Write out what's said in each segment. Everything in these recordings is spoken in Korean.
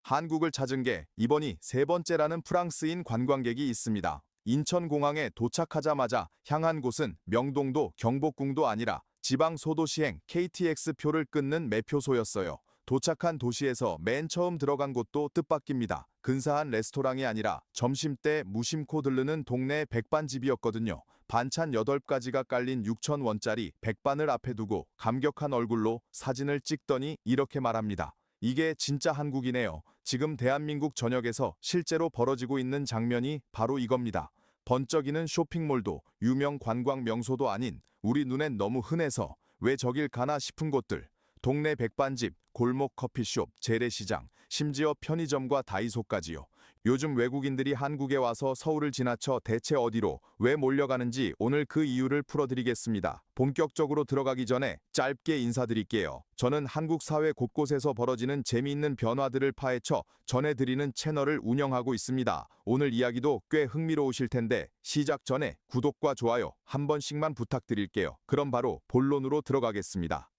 한국을 찾은 게 이번이 세 번째라는 프랑스인 관광객이 있습니다. 인천공항에 도착하자마자 향한 곳은 명동도 경복궁도 아니라 지방 소도시행 KTX표를 끊는 매표소였어요. 도착한 도시에서 맨 처음 들어간 곳도 뜻밖입니다. 근사한 레스토랑이 아니라 점심때 무심코 들르는 동네 백반집이었거든요. 반찬 8가지가 깔린 6,000원짜리 백반을 앞에 두고 감격한 얼굴로 사진을 찍더니 이렇게 말합니다. 이게 진짜 한국이네요. 지금 대한민국 전역에서 실제로 벌어지고 있는 장면이 바로 이겁니다. 번쩍이는 쇼핑몰도 유명 관광 명소도 아닌 우리 눈엔 너무 흔해서 왜 저길 가나 싶은 곳들. 동네 백반집, 골목 커피숍, 재래시장, 심지어 편의점과 다이소까지요. 요즘 외국인들이 한국에 와서 서울을 지나쳐 대체 어디로 왜 몰려가는지 오늘 그 이유를 풀어드리겠습니다. 본격적으로 들어가기 전에 짧게 인사드릴게요. 저는 한국 사회 곳곳에서 벌어지는 재미있는 변화들을 파헤쳐 전해드리는 채널을 운영하고 있습니다. 오늘 이야기도 꽤 흥미로우실 텐데 시작 전에 구독과 좋아요 한 번씩만 부탁드릴게요. 그럼 바로 본론으로 들어가겠습니다.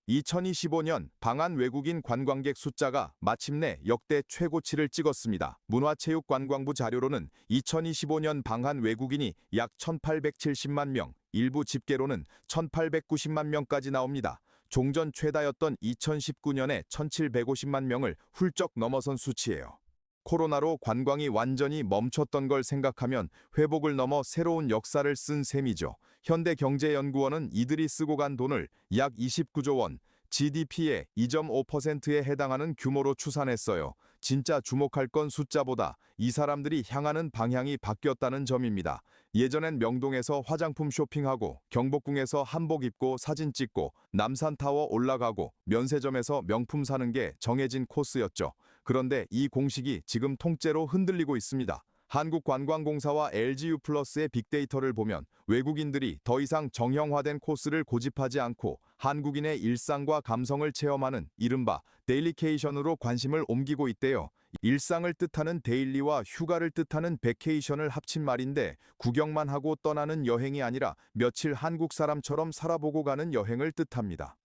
2025년 방한 외국인 관광객 숫자가 마침내 역대 최고치를 찍었습니다. 문화체육관광부 자료로는 2025년 방한 외국인이 약 1,870만 명, 일부 집계로는 1,890만 명까지 나옵니다. 종전 최다였던 2019년의 1,750만 명을 훌쩍 넘어선 수치예요. 코로나로 관광이 완전히 멈췄던 걸 생각하면 회복을 넘어 새로운 역사를 쓴 셈이죠. 현대경제연구원은 이들이 쓰고 간 돈을 약 29조 원, GDP의 2.5%에 해당하는 규모로 추산했어요. 진짜 주목할 건 숫자보다 이 사람들이 향하는 방향이 바뀌었다는 점입니다. 예전엔 명동에서 화장품 쇼핑하고 경복궁에서 한복 입고 사진 찍고 남산타워 올라가고 면세점에서 명품 사는 게 정해진 코스였죠. 그런데 이 공식이 지금 통째로 흔들리고 있습니다. 한국관광공사와 LG유플러스의 빅데이터를 보면 외국인들이 더 이상 정형화된 코스를 고집하지 않고 한국인의 일상과 감성을 체험하는 이른바 데일리케이션으로 관심을 옮기고 있대요. 일상을 뜻하는 데일리와 휴가를 뜻하는 베케이션을 합친 말인데 구경만 하고 떠나는 여행이 아니라 며칠 한국 사람처럼 살아보고 가는 여행을 뜻합니다.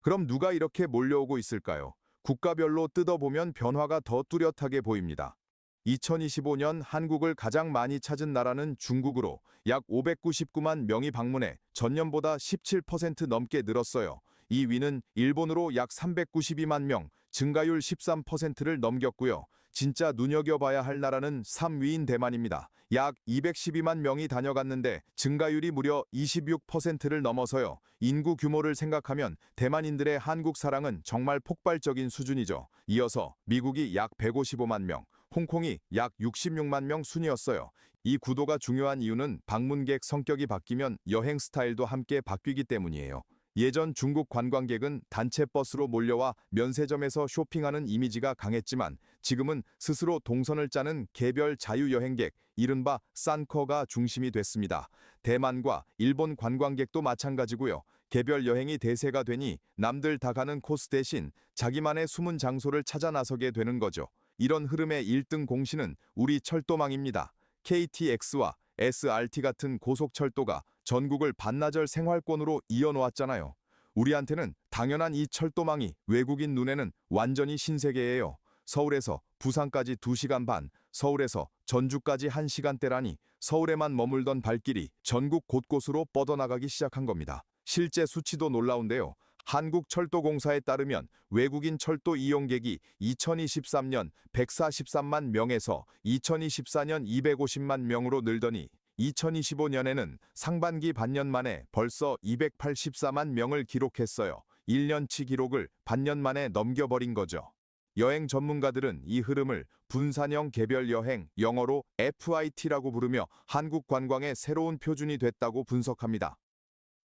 그럼 누가 이렇게 몰려오고 있을까요? 국가별로 뜯어보면 변화가 더 뚜렷하게 보입니다. 2025년 한국을 가장 많이 찾은 나라는 중국으로 약 599만 명이 방문해 전년보다 17% 넘게 늘었어요. 2위는 일본으로 약 392만 명, 증가율 13%를 넘겼고요. 진짜 눈여겨봐야 할 나라는 3위인 대만입니다. 약 212만 명이 다녀갔는데 증가율이 무려 26%를 넘어서요. 인구 규모를 생각하면 대만인들의 한국 사랑은 정말 폭발적인 수준이죠. 이어서 미국이 약 155만 명, 홍콩이 약 66만 명 순이었어요. 이 구도가 중요한 이유는 방문객 성격이 바뀌면 여행 스타일도 함께 바뀌기 때문이에요. 예전 중국 관광객은 단체 버스로 몰려와 면세점에서 쇼핑하는 이미지가 강했지만 지금은 스스로 동선을 짜는 개별 자유여행객, 이른바 산커가 중심이 됐습니다. 대만과 일본 관광객도 마찬가지고요. 개별 여행이 대세가 되니 남들 다 가는 코스 대신 자기만의 숨은 장소를 찾아 나서게 되는 거죠. 이런 흐름의 1등 공신은 우리 철도망입니다. KTX와 SRT 같은 고속철도가 전국을 반나절 생활권으로 이어놓았잖아요. 우리한테는 당연한 이 철도망이 외국인 눈에는 완전히 신세계예요. 서울에서 부산까지 2시간 반, 서울에서 전주까지 1시간대라니 서울에만 머물던 발길이 전국 곳곳으로 뻗어나가기 시작한 겁니다. 실제 수치도 놀라운데요. 한국철도공사에 따르면 외국인 철도 이용객이 2023년 143만 명에서 2024년 250만 명으로 늘더니 2025년에는 상반기 반년 만에 벌써 284만 명을 기록했어요. 1년치 기록을 반년 만에 넘겨버린 거죠. 여행 전문가들은 이 흐름을 분산형 개별 여행, 영어로 FIT라고 부르며 한국 관광의 새로운 표준이 됐다고 분석합니다.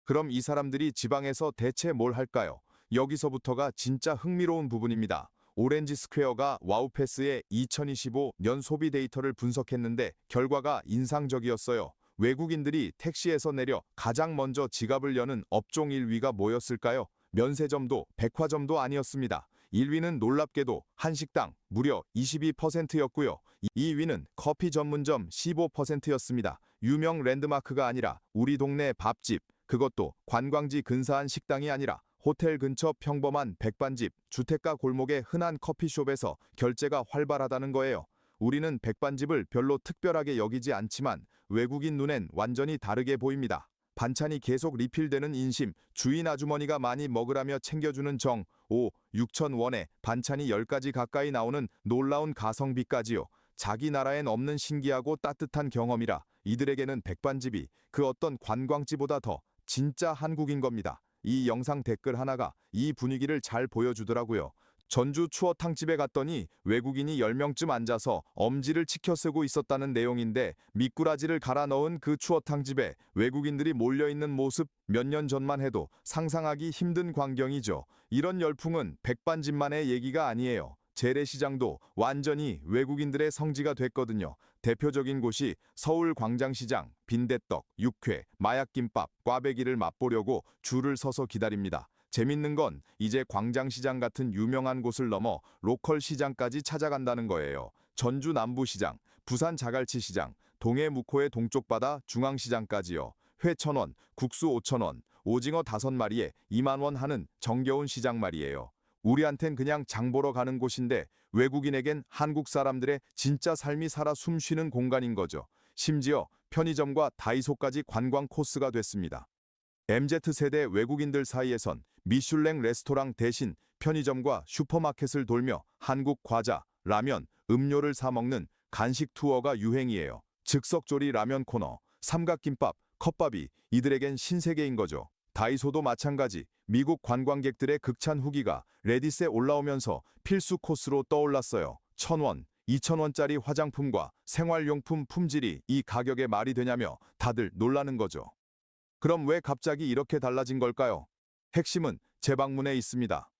그럼 이 사람들이 지방에서 대체 뭘 할까요? 여기서부터가 진짜 흥미로운 부분입니다. 오렌지 스퀘어가 와우패스의 2025년 소비 데이터를 분석했는데 결과가 인상적이었어요. 외국인들이 택시에서 내려 가장 먼저 지갑을 여는 업종 1위가 뭐였을까요? 면세점도 백화점도 아니었습니다. 1위는 놀랍게도 한식당 무려 22%였고요. 2위는 커피 전문점 15%였습니다. 유명 랜드마크가 아니라 우리 동네 밥집, 그것도 관광지 근사한 식당이 아니라 호텔 근처 평범한 백반집, 주택가 골목의 흔한 커피숍에서 결제가 활발하다는 거예요. 우리는 백반집을 별로 특별하게 여기지 않지만 외국인 눈엔 완전히 다르게 보입니다. 반찬이 계속 리필되는 인심, 주인 아주머니가 많이 먹으라며 챙겨주는 정, 6천 원에 반찬이 10가지 가까이 나오는 놀라운 가성비까지요. 자기 나라엔 없는 신기하고 따뜻한 경험이라 이들에게는 백반집이 그 어떤 관광지보다 더 진짜 한국인 겁니다. 이 영상 댓글 하나가 이 분위기를 잘 보여주더라고요. 전주 추어탕집에 갔더니 외국인이 10명쯤 앉아서 엄지를 치켜 쓰고 있었다는 내용인데 미꾸라지를 갈아 넣은 그 추어탕집에 외국인들이 몰려있는 모습 몇 년 전만 해도 상상하기 힘든 광경이죠. 이런 열풍은 백반집만의 얘기가 아니에요. 재래시장도 완전히 외국인들의 성지가 됐거든요. 대표적인 곳이 서울 광장시장, 빈대떡, 육회, 마약김밥, 꽈배기를 맛보려고 줄을 서서 기다립니다. 재밌는 건 이제 광장시장 같은 유명한 곳을 넘어 로컬 시장까지 찾아간다는 거예요. 전주 남부시장, 부산 자갈치시장, 동해 묵호의 동쪽 바다 중앙시장까지요. 회 1,000원, 국수 5,000원, 오징어 5마리에 2만 원 하는 정겨운 시장 말이에요. 우리한텐 그냥 장 보러 가는 곳인데 외국인에겐 한국 사람들의 진짜 삶이 살아 숨쉬는 공간인 거죠. 심지어 편의점과 다이소까지 관광 코스가 됐습니다. MZ세대 외국인들 사이에선 미슐랭 레스토랑 대신 편의점과 슈퍼마켓을 돌며 한국 과자, 라면, 음료를 사 먹는 간식 투어가 유행이에요. 즉석조리 라면 코너, 삼각김밥, 컵밥이 이들에겐 신세계인 거죠. 다이소도 마찬가지. 미국 관광객들의 극찬 후기가 레딧에 올라오면서 필수 코스로 떠올랐어요. 1,000원, 2,000원짜리 화장품과 생활용품 품질이 이 가격에 말이 되냐며 다들 놀라는 거죠. 그럼 왜 갑자기 이렇게 달라진 걸까요? 핵심은 재방문에 있습니다.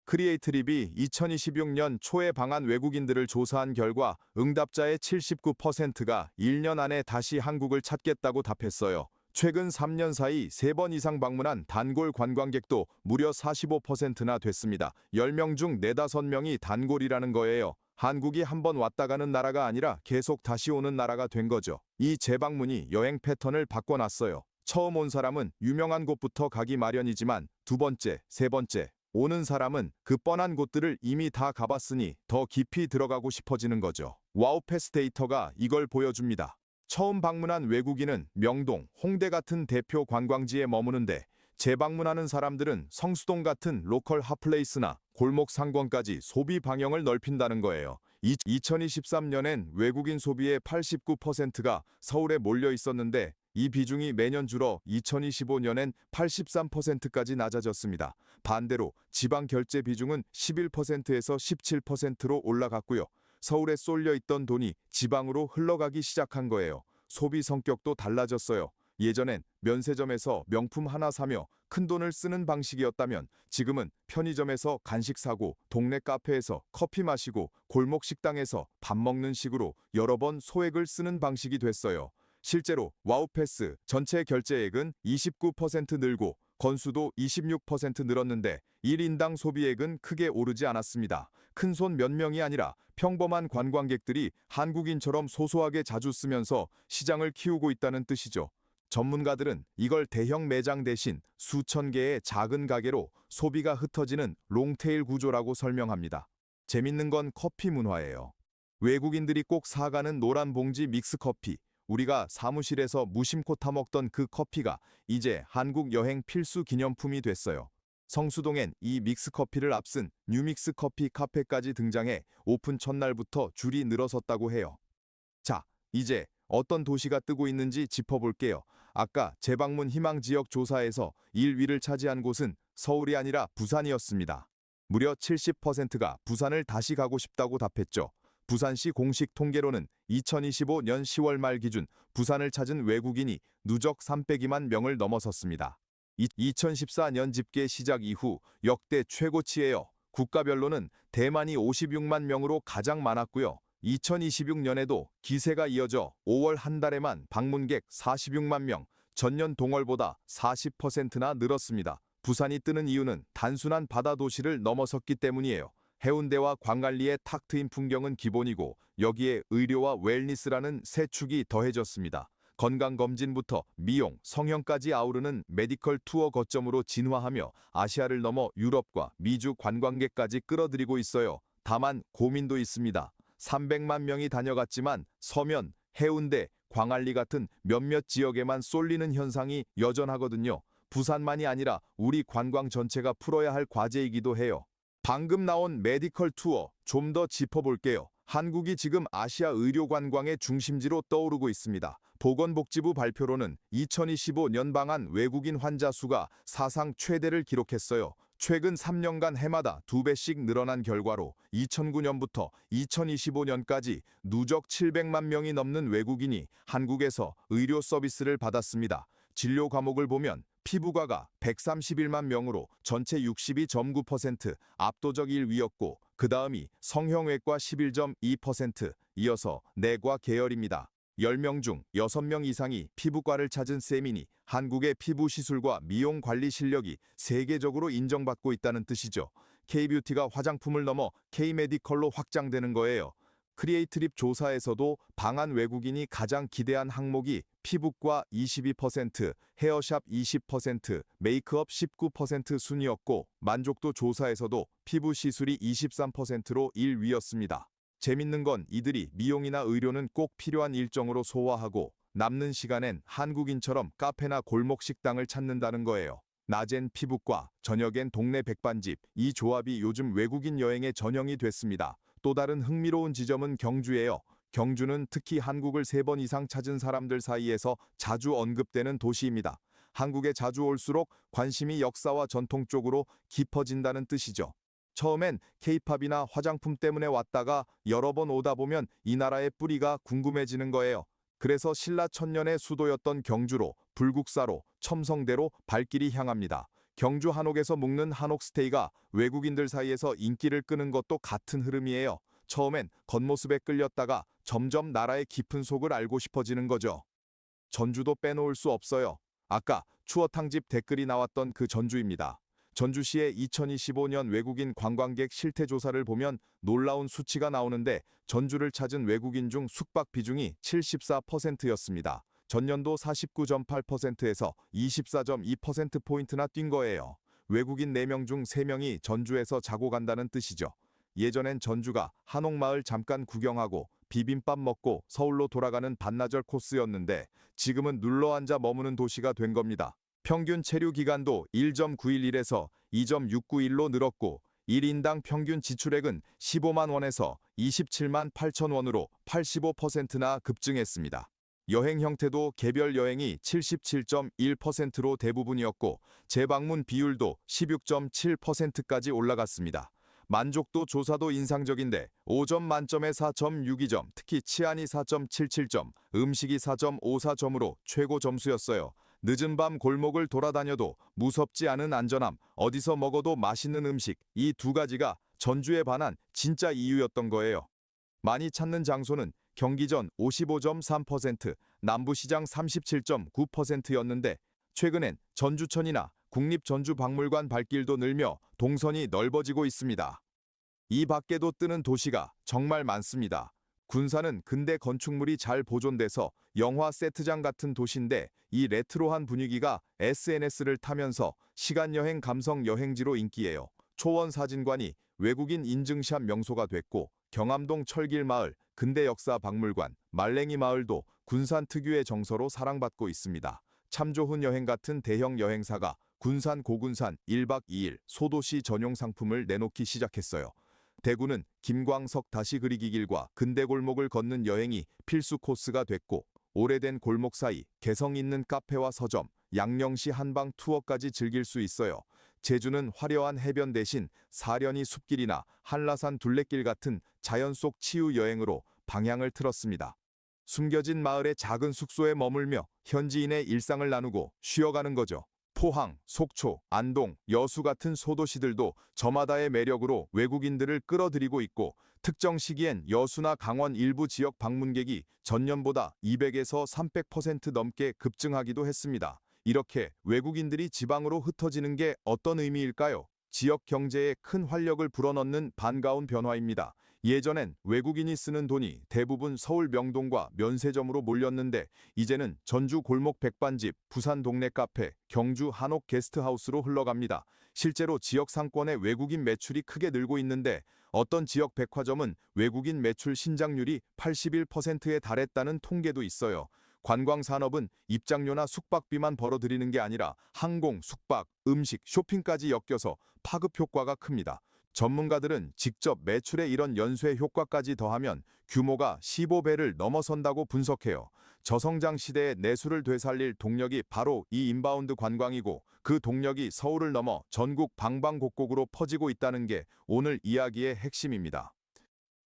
크리에이트립이 2026년 초에 방한 외국인들을 조사한 결과 응답자의 79%가 1년 안에 다시 한국을 찾겠다고 답했어요. 최근 3년 사이 3번 이상 방문한 단골 관광객도 무려 45%나 됐습니다. 10명 중 4, 5명이 단골이라는 거예요. 한국이 한번 왔다 가는 나라가 아니라 계속 다시 오는 나라가 된 거죠. 이 재방문이 여행 패턴을 바꿔놨어요. 처음 온 사람은 유명한 곳부터 가기 마련이지만 두 번째, 세 번째, 오는 사람은 그 뻔한 곳들을 이미 다 가봤으니 더 깊이 들어가고 싶어지는 거죠. 와우패스 데이터가 이걸 보여줍니다. 처음 방문한 외국인은 명동, 홍대 같은 대표 관광지에 머무는데 재방문하는 사람들은 성수동 같은 로컬 핫플레이스나 골목 상권까지 소비 방향을 넓힌다는 거예요. 2023년엔 외국인 소비의 89%가 서울에 몰려 있었는데 이 비중이 매년 줄어 2025년엔 83%까지 낮아졌습니다. 반대로 지방 결제 비중은 11%에서 17%로 올라갔고요. 서울에 쏠려 있던 돈이 지방으로 흘러가기 시작한 거예요. 소비 성격도 달라졌어요. 예전엔 면세점에서 명품 하나 사며 큰돈을 쓰는 방식이었다면 지금은 편의점에서 간식 사고 동네 카페에서 커피 마시고 골목 식당에서 밥 먹는 식으로 여러 번 소액을 쓰는 방식이 됐어요. 실제로 와우패스 전체 결제액은 29% 늘고 건수도 26% 늘었는데 1인당 소비액은 크게 오르지 않았습니다. 큰손 몇 명이 아니라 평범한 관광객들이 한국인처럼 소소하게 자주 쓰면서 시장을 키우고 있다는 뜻이죠. 전문가들은 이걸 대형 매장 대신 수천 개의 작은 가게로 소비가 흩어지는 롱테일 구조라고 설명합니다. 재밌는 건 커피 문화예요. 외국인들이 꼭 사가는 노란 봉지 믹스커피, 우리가 사무실에서 무심코 타먹던 그 커피가 이제 한국 여행 필수 기념품이 됐어요. 성수동엔 이 믹스커피를 앞선 뉴믹스 커피 카페까지 등장해 오픈 첫날부터 줄이 늘어섰다고 해요. 자, 이제 어떤 도시가 뜨고 있는지 짚어볼게요. 아까 재방문 희망 지역 조사에서 1위를 차지한 곳은 서울이 아니라 부산이었습니다. 무려 70%가 부산을 다시 가고 싶다고 답했죠. 부산시 공식 통계로는 2025년 10월 말 기준 부산을 찾은 외국인이 누적 302만 명을 넘어섰습니다. 2014년 집계 시작 이후 역대 최고치예요. 국가별로는 대만이 56만 명으로 가장 많았고요. 2026년에도 기세가 이어져 5월 한 달에만 방문객 46만 명, 전년 동월보다 40%나 늘었습니다. 부산이 뜨는 이유는 단순한 바다 도시를 넘어섰기 때문이에요. 해운대와 광안리의 탁 트인 풍경은 기본이고 여기에 의료와 웰니스라는 새 축이 더해졌습니다. 건강검진부터 미용, 성형까지 아우르는 메디컬 투어 거점으로 진화하며 아시아를 넘어 유럽과 미주 관광객까지 끌어들이고 있어요. 다만 고민도 있습니다. 300만 명이 다녀갔지만 서면, 해운대, 광안리 같은 몇몇 지역에만 쏠리는 현상이 여전하거든요. 부산만이 아니라 우리 관광 전체가 풀어야 할 과제이기도 해요. 방금 나온 메디컬 투어 좀 더 짚어볼게요. 한국이 지금 아시아 의료 관광의 중심지로 떠오르고 있습니다. 보건복지부 발표로는 2025년 방한 외국인 환자 수가 사상 최대를 기록했어요. 최근 3년간 해마다 2배씩 늘어난 결과로 2009년부터 2025년까지 누적 700만 명이 넘는 외국인이 한국에서 의료 서비스를 받았습니다. 진료 과목을 보면 피부과가 131만 명으로 전체 62.9% 압도적 1위였고 그 다음이 성형외과 11.2%, 이어서 내과 계열입니다. 10명 중 6명 이상이 피부과를 찾은 셈이니 한국의 피부 시술과 미용 관리 실력이 세계적으로 인정받고 있다는 뜻이죠. K뷰티가 화장품을 넘어 K메디컬로 확장되는 거예요. 크리에이트립 조사에서도 방한 외국인이 가장 기대한 항목이 피부과 22%, 헤어샵 20%, 메이크업 19% 순이었고 만족도 조사에서도 피부 시술이 23%로 1위였습니다. 재밌는 건 이들이 미용이나 의료는 꼭 필요한 일정으로 소화하고 남는 시간엔 한국인처럼 카페나 골목 식당을 찾는다는 거예요. 낮엔 피부과, 저녁엔 동네 백반집, 이 조합이 요즘 외국인 여행의 전형이 됐습니다. 또 다른 흥미로운 지점은 경주예요. 경주는 특히 한국을 3번 이상 찾은 사람들 사이에서 자주 언급되는 도시입니다. 한국에 자주 올수록 관심이 역사와 전통 쪽으로 깊어진다는 뜻이죠. 처음엔 케이팝이나 화장품 때문에 왔다가 여러 번 오다 보면 이 나라의 뿌리가 궁금해지는 거예요. 그래서 신라 천년의 수도였던 경주로, 불국사로, 첨성대로 발길이 향합니다. 경주 한옥에서 묵는 한옥 스테이가 외국인들 사이에서 인기를 끄는 것도 같은 흐름이에요. 처음엔 겉모습에 끌렸다가 점점 나라의 깊은 속을 알고 싶어지는 거죠. 전주도 빼놓을 수 없어요. 아까 추어탕집 댓글이 나왔던 그 전주입니다. 전주시의 2025년 외국인 관광객 실태조사를 보면 놀라운 수치가 나오는데 전주를 찾은 외국인 중 숙박 비중이 74%였습니다. 전년도 49.8%에서 24.2%포인트나 뛴 거예요. 외국인 4명 중 3명이 전주에서 자고 간다는 뜻이죠. 예전엔 전주가 한옥마을 잠깐 구경하고 비빔밥 먹고 서울로 돌아가는 반나절 코스였는데 지금은 눌러앉아 머무는 도시가 된 겁니다. 평균 체류 기간도 1.911에서 2.691로 늘었고 1인당 평균 지출액은 15만 원에서 27만 8천 원으로 85%나 급증했습니다. 여행 형태도 개별 여행이 77.1%로 대부분이었고 재방문 비율도 16.7%까지 올라갔습니다. 만족도 조사도 인상적인데 5점 만점에 4.62점, 특히 치안이 4.77점, 음식이 4.54점으로 최고 점수였어요. 늦은 밤 골목을 돌아다녀도 무섭지 않은 안전함, 어디서 먹어도 맛있는 음식, 이 두 가지가 전주에 반한 진짜 이유였던 거예요. 많이 찾는 장소는 경기전 55.3%, 남부시장 37.9%였는데 최근엔 전주천이나 국립전주박물관 발길도 늘며 동선이 넓어지고 있습니다. 이 밖에도 뜨는 도시가 정말 많습니다. 군산은 근대 건축물이 잘 보존돼서 영화 세트장 같은 도시인데 이 레트로한 분위기가 SNS를 타면서 시간여행 감성 여행지로 인기예요. 초원사진관이 외국인 인증샷 명소가 됐고 경암동 철길마을, 근대역사박물관, 말랭이 마을도 군산 특유의 정서로 사랑받고 있습니다. 참 좋은 여행 같은 대형 여행사가 군산 고군산 1박 2일 소도시 전용 상품을 내놓기 시작했어요. 대구는 김광석 다시 그리기 길과 근대골목을 걷는 여행이 필수 코스가 됐고 오래된 골목 사이 개성 있는 카페와 서점, 양령시 한방 투어까지 즐길 수 있어요. 제주는 화려한 해변 대신 사려니 숲길이나 한라산 둘레길 같은 자연 속 치유 여행으로 방향을 틀었습니다. 숨겨진 마을의 작은 숙소에 머물며 현지인의 일상을 나누고 쉬어가는 거죠. 포항, 속초, 안동, 여수 같은 소도시들도 저마다의 매력으로 외국인들을 끌어들이고 있고 특정 시기엔 여수나 강원 일부 지역 방문객이 전년보다 200에서 300% 넘게 급증하기도 했습니다. 이렇게 외국인들이 지방으로 흩어지는 게 어떤 의미일까요? 지역 경제에 큰 활력을 불어넣는 반가운 변화입니다. 예전엔 외국인이 쓰는 돈이 대부분 서울 명동과 면세점으로 몰렸는데 이제는 전주 골목 백반집, 부산 동네 카페, 경주 한옥 게스트하우스로 흘러갑니다. 실제로 지역 상권의 외국인 매출이 크게 늘고 있는데 어떤 지역 백화점은 외국인 매출 신장률이 81%에 달했다는 통계도 있어요. 관광 산업은 입장료나 숙박비만 벌어들이는 게 아니라 항공, 숙박, 음식, 쇼핑까지 엮여서 파급 효과가 큽니다. 전문가들은 직접 매출에 이런 연쇄 효과까지 더하면 규모가 15배를 넘어선다고 분석해요. 저성장 시대의 내수를 되살릴 동력이 바로 이 인바운드 관광이고 그 동력이 서울을 넘어 전국 방방곡곡으로 퍼지고 있다는 게 오늘 이야기의 핵심입니다.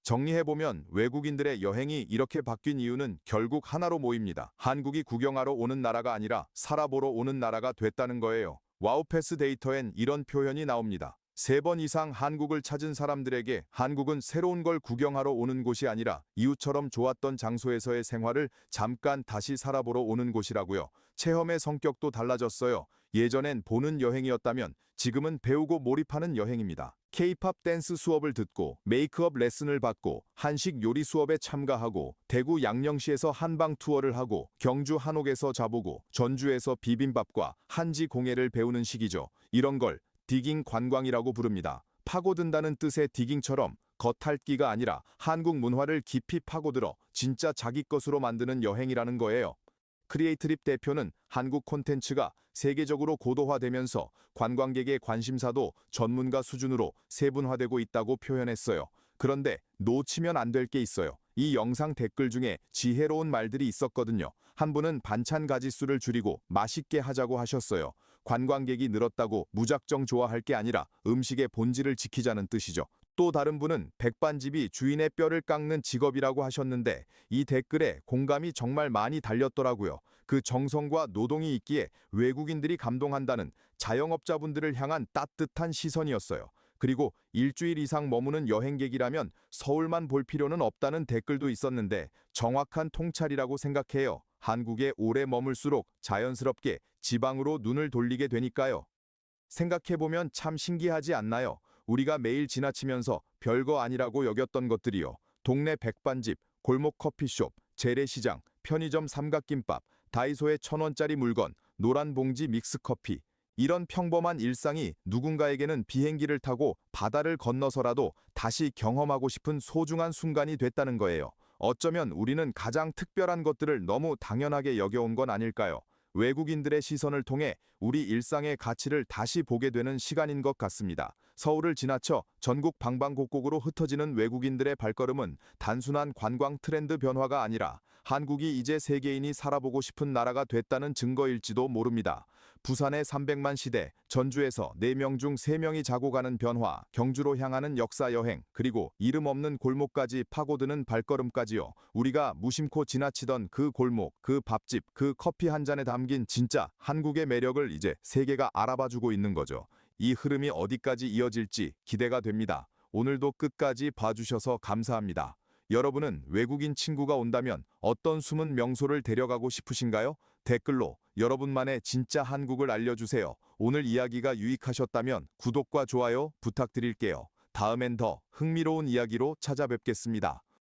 정리해보면 외국인들의 여행이 이렇게 바뀐 이유는 결국 하나로 모입니다. 한국이 구경하러 오는 나라가 아니라 살아보러 오는 나라가 됐다는 거예요. 와우패스 데이터엔 이런 표현이 나옵니다. 3번 이상 한국을 찾은 사람들에게 한국은 새로운 걸 구경하러 오는 곳이 아니라 이웃처럼 좋았던 장소에서의 생활을 잠깐 다시 살아보러 오는 곳이라고요. 체험의 성격도 달라졌어요. 예전엔 보는 여행이었다면 지금은 배우고 몰입하는 여행입니다. K-팝 댄스 수업을 듣고 메이크업 레슨을 받고 한식 요리 수업에 참가하고 대구 양령시에서 한방 투어를 하고 경주 한옥에서 자보고 전주에서 비빔밥과 한지 공예를 배우는 시기죠. 이런 걸 디깅 관광이라고 부릅니다. 파고든다는 뜻의 디깅처럼 겉핥기가 아니라 한국 문화를 깊이 파고들어 진짜 자기 것으로 만드는 여행이라는 거예요. 크리에이트립 대표는 한국 콘텐츠가 세계적으로 고도화되면서 관광객의 관심사도 전문가 수준으로 세분화되고 있다고 표현했어요. 그런데 놓치면 안 될 게 있어요. 이 영상 댓글 중에 지혜로운 말들이 있었거든요. 한 분은 반찬 가짓수를 줄이고 맛있게 하자고 하셨어요. 관광객이 늘었다고 무작정 좋아할 게 아니라 음식의 본질을 지키자는 뜻이죠. 또 다른 분은 백반집이 주인의 뼈를 깎는 직업이라고 하셨는데 이 댓글에 공감이 정말 많이 달렸더라고요. 그 정성과 노동이 있기에 외국인들이 감동한다는 자영업자분들을 향한 따뜻한 시선이었어요. 그리고 일주일 이상 머무는 여행객이라면 서울만 볼 필요는 없다는 댓글도 있었는데 정확한 통찰이라고 생각해요. 한국에 오래 머물수록 자연스럽게 지방으로 눈을 돌리게 되니까요. 생각해보면 참 신기하지 않나요? 우리가 매일 지나치면서 별거 아니라고 여겼던 것들이요. 동네 백반집, 골목 커피숍, 재래시장, 편의점 삼각김밥, 다이소의 1,000원짜리 물건, 노란 봉지 믹스커피. 이런 평범한 일상이 누군가에게는 비행기를 타고 바다를 건너서라도 다시 경험하고 싶은 소중한 순간이 됐다는 거예요. 어쩌면 우리는 가장 특별한 것들을 너무 당연하게 여겨온 건 아닐까요? 외국인들의 시선을 통해 우리 일상의 가치를 다시 보게 되는 시간인 것 같습니다. 서울을 지나쳐 전국 방방곡곡으로 흩어지는 외국인들의 발걸음은 단순한 관광 트렌드 변화가 아니라 한국이 이제 세계인이 살아보고 싶은 나라가 됐다는 증거일지도 모릅니다. 부산의 300만 시대, 전주에서 4명 중 3명이 자고 가는 변화, 경주로 향하는 역사 여행, 그리고 이름 없는 골목까지 파고드는 발걸음까지요. 우리가 무심코 지나치던 그 골목, 그 밥집, 그 커피 한 잔에 담긴 진짜 한국의 매력을 이제 세계가 알아봐주고 있는 거죠. 이 흐름이 어디까지 이어질지 기대가 됩니다. 오늘도 끝까지 봐주셔서 감사합니다. 여러분은 외국인 친구가 온다면 어떤 숨은 명소를 데려가고 싶으신가요? 댓글로 여러분만의 진짜 한국을 알려주세요. 오늘 이야기가 유익하셨다면 구독과 좋아요 부탁드릴게요. 다음엔 더 흥미로운 이야기로 찾아뵙겠습니다.